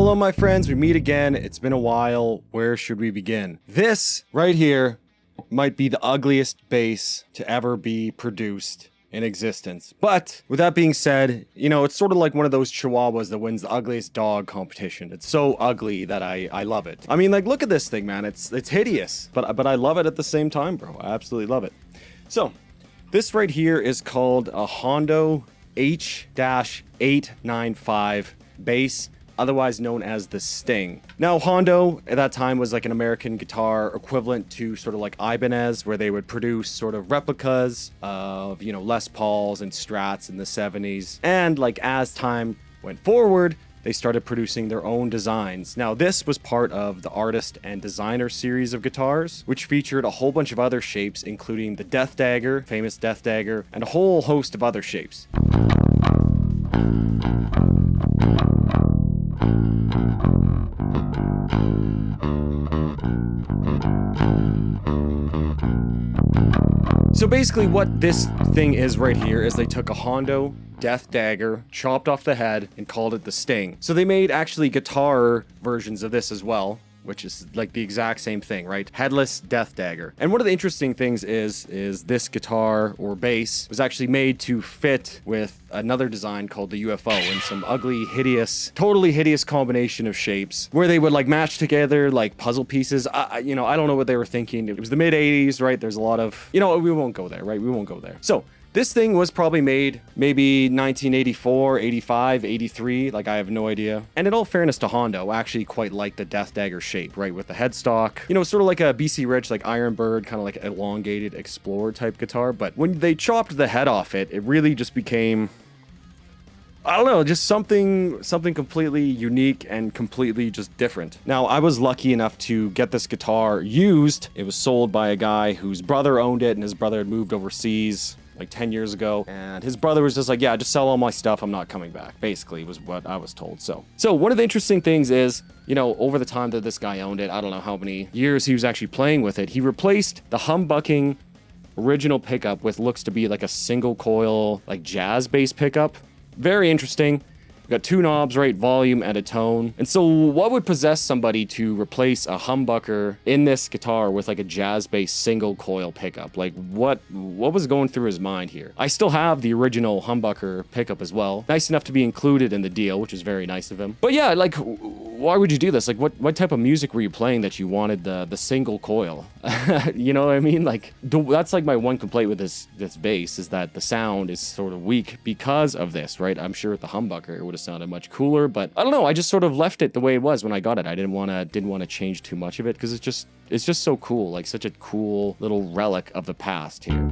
Hello, my friends. We meet again. It's been a while. Where should we begin? This right here might be the ugliest bass to ever be produced in existence. But with that being said, you know, it's sort of like one of those chihuahuas that wins the ugliest dog competition. It's so ugly that I love it. I mean, like, look at this thing, man. It's hideous, but I love it at the same time, bro. I absolutely love it. So this right here is called a Hondo H-895 bass, otherwise known as the Sting. Now, Hondo at that time was like an American guitar equivalent to sort of like Ibanez, where they would produce sort of replicas of, you know, Les Pauls and Strats in the 70s. And like as time went forward, they started producing their own designs. Now, this was part of the Artist and Designer series of guitars, which featured a whole bunch of other shapes, including the Death Dagger, famous Death Dagger, and a whole host of other shapes. So basically what this thing is right here is they took a Hondo Death Dagger, chopped off the head, and called it the Sting. So they made actually guitar versions of this as well, which is like the exact same thing, right? Headless Death Dagger. And one of the interesting things is this guitar or bass was actually made to fit with another design called the UFO in some ugly, hideous, totally hideous combination of shapes where they would like match together like puzzle pieces. You know, I don't know what they were thinking. It was the mid 80s, right? There's a lot of, you know, we won't go there, right? We won't go there. So this thing was probably made maybe 1984, 85, 83, like I have no idea. And in all fairness to Hondo, I actually quite like the Death Dagger shape, right? With the headstock, you know, sort of like a BC Rich, like Iron Bird, kind of like elongated Explorer type guitar. But when they chopped the head off it, it really just became, I don't know, just something completely unique and completely just different. Now, I was lucky enough to get this guitar used. It was sold by a guy whose brother owned it, and his brother had moved overseas like 10 years ago, and his brother was just like, yeah, just sell all my stuff, I'm not coming back, basically was what I was told. So one of the interesting things is, you know, over the time that this guy owned it, I don't know how many years he was actually playing with it, he replaced the humbucking original pickup with looks to be like a single coil, like jazz bass pickup. Very interesting. We've got two knobs, right? Volume and a tone. And so what would possess somebody to replace a humbucker in this guitar with like a jazz bass single coil pickup? Like what was going through his mind here? I still have the original humbucker pickup as well. Nice enough to be included in the deal, which is very nice of him. But yeah, like, why would you do this? Like what type of music were you playing that you wanted the single coil? You know what I mean? Like that's like my one complaint with this bass is that the sound is sort of weak because of this, right? I'm sure with the humbucker it would have sounded much cooler, but I don't know, I just sort of left it the way it was when I got it. I didn't want to change too much of it because it's just so cool, like such a cool little relic of the past here.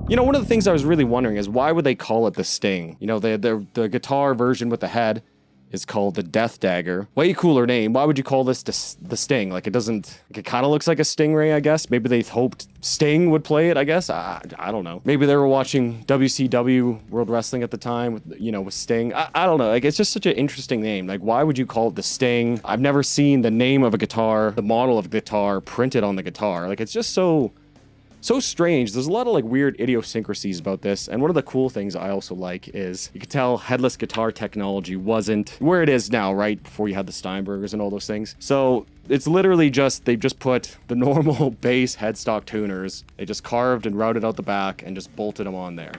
You know, one of the things I was really wondering is why would they call it the Sting? You know, the guitar version with the head is called the Death Dagger. Way cooler name. Why would you call this the Sting? Like, it doesn't, like, it kind of looks like a stingray, I guess. Maybe they hoped Sting would play it, I guess. I don't know. Maybe they were watching WCW World Wrestling at the time with, you know, with Sting. I don't know. Like, it's just such an interesting name. Like, why would you call it the Sting? I've never seen the name of a guitar, the model of a guitar printed on the guitar. Like, it's just so strange. There's a lot of like weird idiosyncrasies about this, and one of the cool things I also like is you could tell headless guitar technology wasn't where it is now, right? Before you had the Steinbergers and all those things. So it's literally just, they've just put the normal bass headstock tuners, they just carved and routed out the back and just bolted them on there.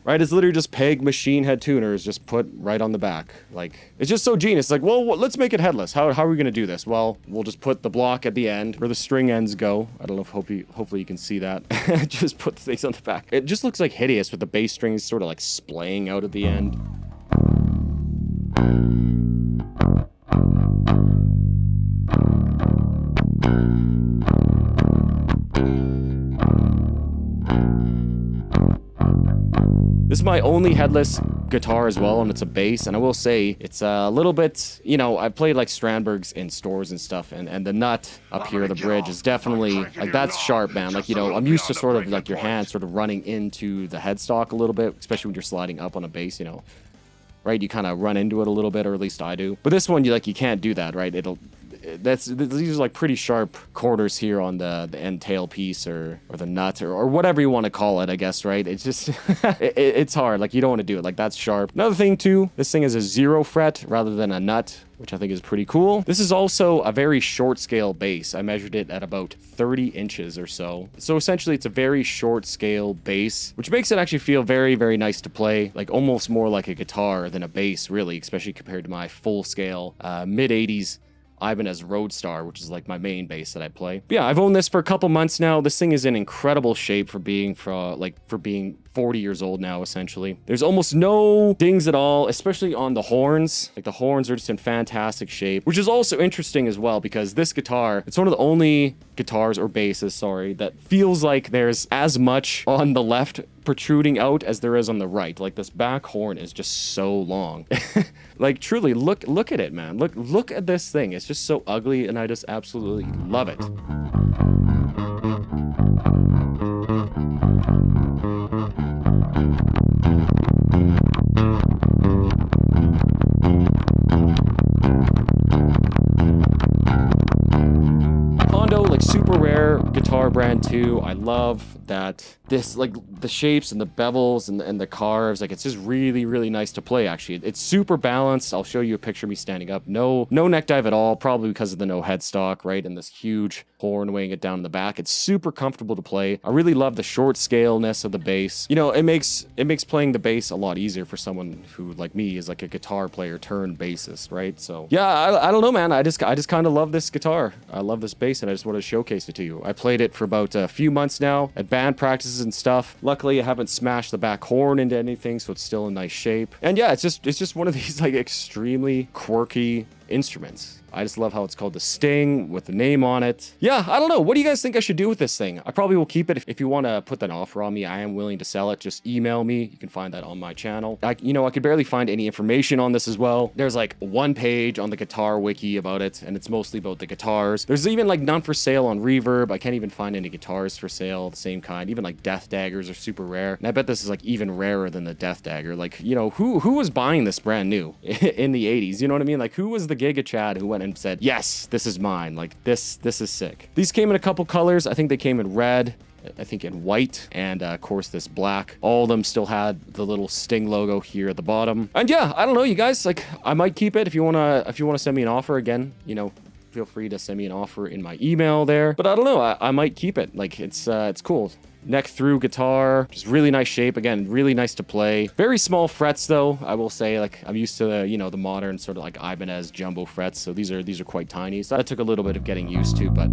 Right? It's literally just peg machine head tuners just put right on the back. Like, it's just so genius. Like, well, let's make it headless. How are we going to do this? Well, we'll just put the block at the end where the string ends go. I don't know if hopefully you can see that. Just put the things on the back. It just looks like hideous with the bass strings sort of like splaying out at the end. This is my only headless guitar as well, and it's a bass, and I will say it's a little bit, you know, I've played like Strandbergs in stores and stuff, and the nut up here, the bridge, is definitely, like, that's sharp, man. Like, you know, I'm used to sort of like your hand sort of running into the headstock a little bit, especially when you're sliding up on a bass, you know, right? You kind of run into it a little bit, or at least I do. But this one, you can't do that, right? these are like pretty sharp corners here on the end tail piece or the nut or whatever you want to call it, I guess, right? It's just it's hard. Like, you don't want to do it. Like, that's sharp. Another thing too, this thing is a 0 fret rather than a nut, which I think is pretty cool. This is also a very short scale bass. I measured it at about 30 inches or so. So essentially it's a very short scale bass, which makes it actually feel very, very nice to play. Like, almost more like a guitar than a bass, really, especially compared to my full scale mid-80s Ibanez Roadstar, which is like my main bass that I play. But yeah, I've owned this for a couple months now. This thing is in incredible shape for being 40 years old now, essentially. There's almost no dings at all, especially on the horns. Like, the horns are just in fantastic shape, which is also interesting as well, because this guitar, it's one of the only guitars or basses, sorry, that feels like there's as much on the left protruding out as there is on the right. Like, this back horn is just so long. Like, truly, look at it, man. Look at this thing. It's just so ugly, and I just absolutely love it. Like, super rare guitar brand too. I love that this, like, the shapes and the bevels and the carves, like, it's just really, really nice to play, actually. It's super balanced. I'll show you a picture of me standing up. No neck dive at all, probably because of the no headstock, right? And this huge horn weighing it down in the back. It's super comfortable to play. I really love the short scaleness of the bass. You know, it makes playing the bass a lot easier for someone who, like me, is like a guitar player turned bassist, right? So yeah, I don't know, man. I just kind of love this guitar. I love this bass, and I just want to showcase it to you. I played it for about a few months now at band practices and stuff. Luckily, I haven't smashed the back horn into anything, so it's still in nice shape. And yeah, it's just one of these, like, extremely quirky instruments. I just love how it's called the Sting with the name on it. Yeah, I don't know. What do you guys think I should do with this thing? I probably will keep it. If you want to put that offer on me, I am willing to sell it. Just email me. You can find that on my channel. I could barely find any information on this as well. There's like one page on the guitar wiki about it, and it's mostly about the guitars. There's even like none for sale on Reverb. I can't even find any guitars for sale, the same kind. Even like Death Daggers are super rare. And I bet this is like even rarer than the Death Dagger. Like, you know, who was buying this brand new in the 80s? You know what I mean? Like, who was the Giga Chad who went and said, yes, this is mine. Like, this is sick. These came in a couple colors. I think they came in red, I think in white, and of course this black. All of them still had the little Sting logo here at the bottom. And yeah, I don't know, you guys, like, I might keep it. If you wanna send me an offer, again, you know, feel free to send me an offer in my email there. But I don't know, I might keep it. Like, it's cool. Neck through guitar, just really nice shape. Again, really nice to play. Very small frets though, I will say. Like, I'm used to the, you know, the modern sort of like Ibanez jumbo frets, so these are quite tiny. So that took a little bit of getting used to, but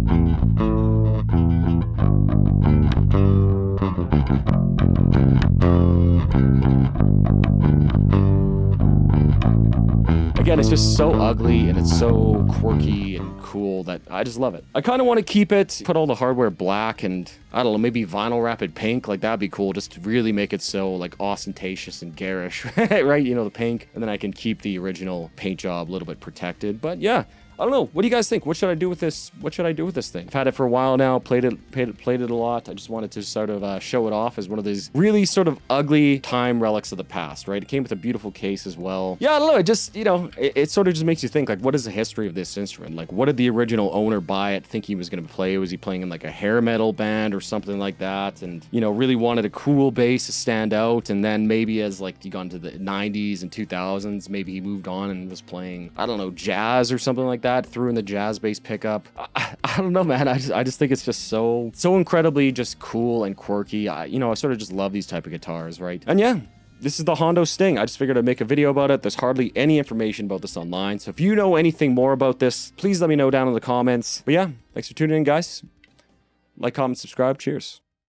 again, it's just so ugly and it's so quirky and cool that I just love it. I kind of want to keep it, put all the hardware black, and I don't know, maybe vinyl wrap it pink. Like, that'd be cool, just to really make it so like ostentatious and garish, right? You know, the pink, and then I can keep the original paint job a little bit protected. But yeah, I don't know. What do you guys think? What should I do with this? What should I do with this thing? I've had it for a while now, played it a lot. I just wanted to sort of show it off as one of these really sort of ugly time relics of the past, right? It came with a beautiful case as well. Yeah, I don't know. It just, you know, it sort of just makes you think, like, what is the history of this instrument? Like, what did the original owner buy it, think he was going to play? Was he playing in like a hair metal band or something like that? And, you know, really wanted a cool bass to stand out. And then maybe as like you got into the 90s and 2000s, maybe he moved on and was playing, I don't know, jazz or something like that. Threw in the jazz bass pickup. I don't know, man. I just think it's just so incredibly just cool and quirky. I sort of just love these type of guitars, right? And yeah, this is the Hondo Sting. I just figured I'd make a video about it. There's hardly any information about this online, so if you know anything more about this, please let me know down in the comments. But yeah, thanks for tuning in, guys. Like, comment, subscribe. Cheers.